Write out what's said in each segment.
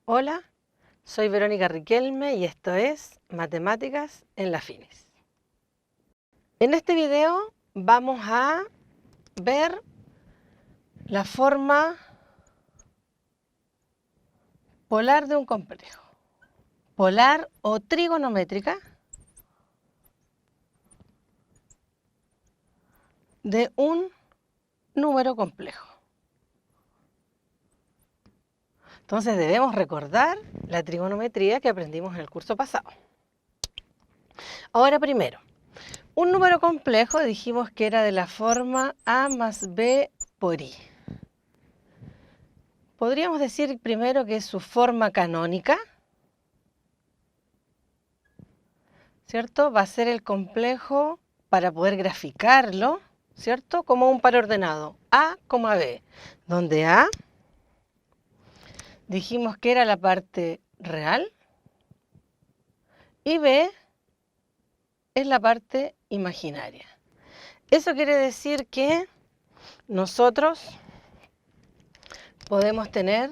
Hola, soy Verónica Riquelme y esto es Matemáticas en la Finis. En este video vamos a ver la forma polar de un complejo, polar o trigonométrica de un número complejo. Entonces debemos recordar la trigonometría que aprendimos en el curso pasado. Ahora primero, un número complejo dijimos que era de la forma a más b por i. Podríamos decir primero que es su forma canónica, ¿cierto? Va a ser el complejo para poder graficarlo, ¿cierto? Como un par ordenado, A, B, donde A dijimos que era la parte real y B es la parte imaginaria. Eso quiere decir que nosotros podemos tener,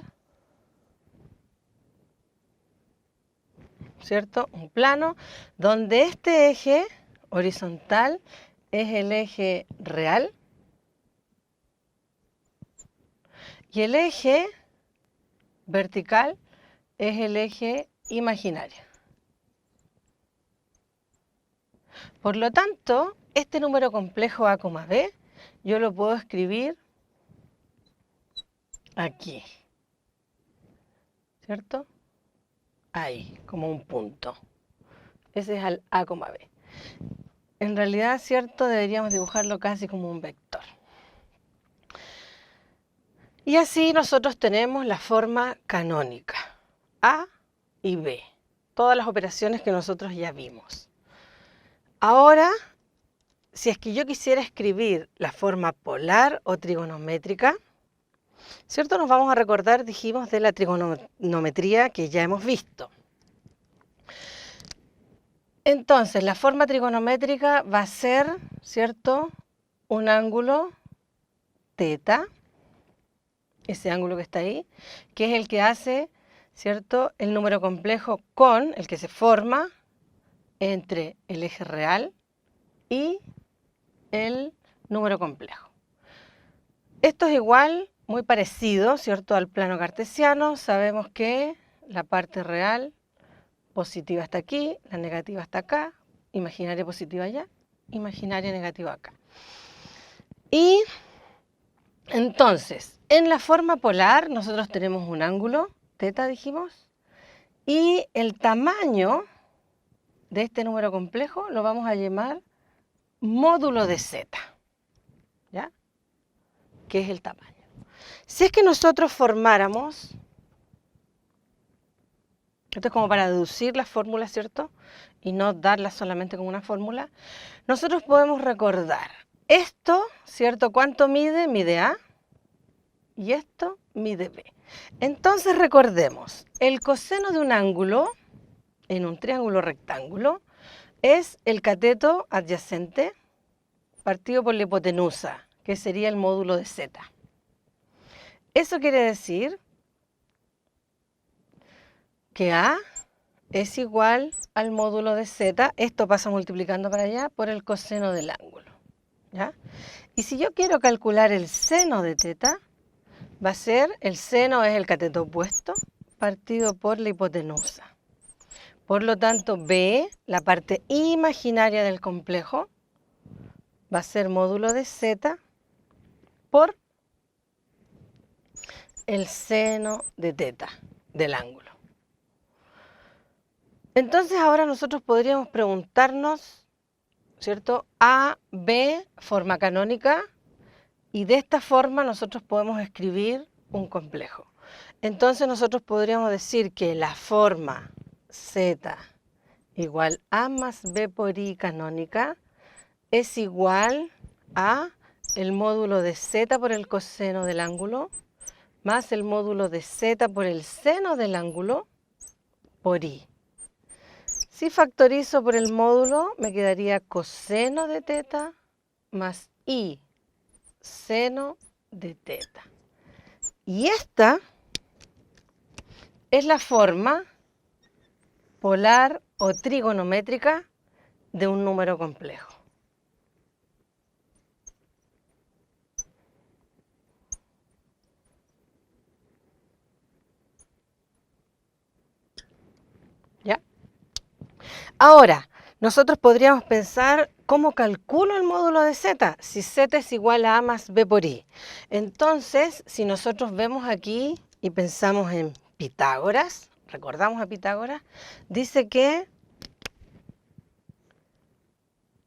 ¿cierto?, un plano donde este eje horizontal es el eje real y el eje vertical es el eje imaginario. Por lo tanto, este número complejo A, B, yo lo puedo escribir aquí, ¿cierto? Ahí, como un punto. Ese es el A, B. En realidad, ¿cierto? Deberíamos dibujarlo casi como un vector. Y así nosotros tenemos la forma canónica, A y B. Todas las operaciones que nosotros ya vimos. Ahora, si es que yo quisiera escribir la forma polar o trigonométrica, ¿cierto? Nos vamos a recordar, dijimos, de la trigonometría que ya hemos visto. Entonces, la forma trigonométrica va a ser, ¿cierto?, un ángulo teta, ese ángulo que está ahí, que es el que hace, ¿cierto?, el número complejo con el que se forma entre el eje real y el número complejo. Esto es igual, muy parecido, ¿cierto?, al plano cartesiano. Sabemos que la parte real positiva está aquí, la negativa está acá, imaginaria positiva allá, imaginaria negativa acá. Y entonces, en la forma polar nosotros tenemos un ángulo, teta dijimos, y el tamaño de este número complejo lo vamos a llamar módulo de z, ¿ya? Que es el tamaño. Si es que nosotros formáramos, esto es como para deducir las fórmulas, ¿cierto? Y no darlas solamente como una fórmula, nosotros podemos recordar esto, ¿cierto? ¿Cuánto mide? Mide A, y esto mide B. Entonces recordemos, el coseno de un ángulo en un triángulo rectángulo es el cateto adyacente partido por la hipotenusa, que sería el módulo de z. Eso quiere decir que A es igual al módulo de z, esto pasa multiplicando para allá, por el coseno del ángulo, ¿ya? Y si yo quiero calcular el seno de teta, va a ser, el seno es el cateto opuesto, partido por la hipotenusa. Por lo tanto, B, la parte imaginaria del complejo, va a ser módulo de z por el seno de teta del ángulo. Entonces ahora nosotros podríamos preguntarnos, ¿cierto? A, B, forma canónica, y de esta forma nosotros podemos escribir un complejo. Entonces nosotros podríamos decir que la forma z igual a más b por i canónica es igual a el módulo de z por el coseno del ángulo más el módulo de z por el seno del ángulo por i. Si factorizo por el módulo, me quedaría coseno de teta más i seno de teta. Y esta es la forma polar o trigonométrica de un número complejo. ¿Ya? Ahora, nosotros podríamos pensar cómo calculo el módulo de z, si z es igual a más b por i. Entonces, si nosotros vemos aquí y pensamos en Pitágoras, recordamos a Pitágoras, dice que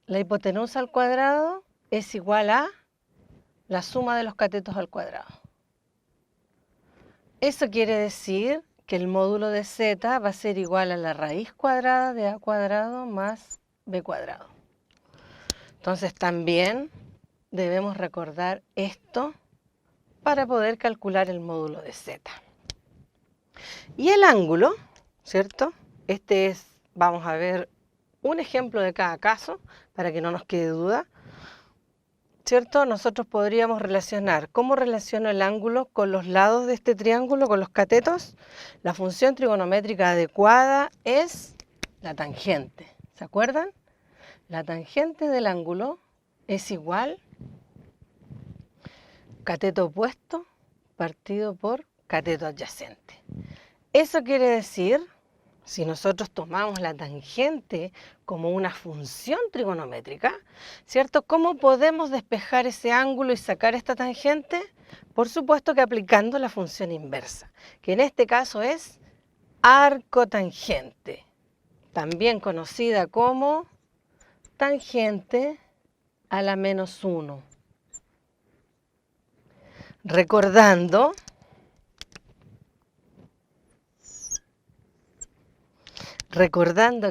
la hipotenusa al cuadrado es igual a la suma de los catetos al cuadrado. Eso quiere decir que el módulo de z va a ser igual a la raíz cuadrada de a cuadrado más b cuadrado. Entonces también debemos recordar esto para poder calcular el módulo de z. Y el ángulo, ¿cierto? Este es, vamos a ver un ejemplo de cada caso para que no nos quede duda, ¿cierto? Nosotros podríamos relacionar, ¿cómo relaciono el ángulo con los lados de este triángulo, con los catetos? La función trigonométrica adecuada es la tangente, ¿se acuerdan? La tangente del ángulo es igual cateto opuesto partido por cateto adyacente. Eso quiere decir, si nosotros tomamos la tangente como una función trigonométrica, ¿cierto? ¿Cómo podemos despejar ese ángulo y sacar esta tangente? Por supuesto que aplicando la función inversa, que en este caso es arcotangente, también conocida como tangente a la menos 1. Recordando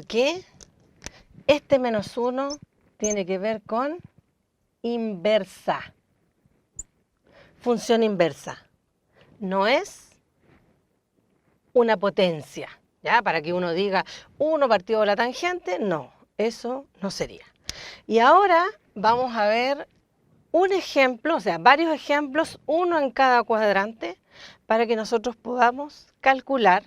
que este menos 1 tiene que ver con inversa, función inversa, no es una potencia, ¿ya? Para que uno diga 1 partido de la tangente, no, eso no sería. Y ahora vamos a ver un ejemplo, o sea, varios ejemplos, uno en cada cuadrante, para que nosotros podamos calcular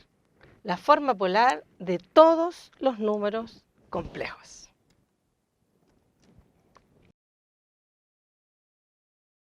la forma polar de todos los números complejos.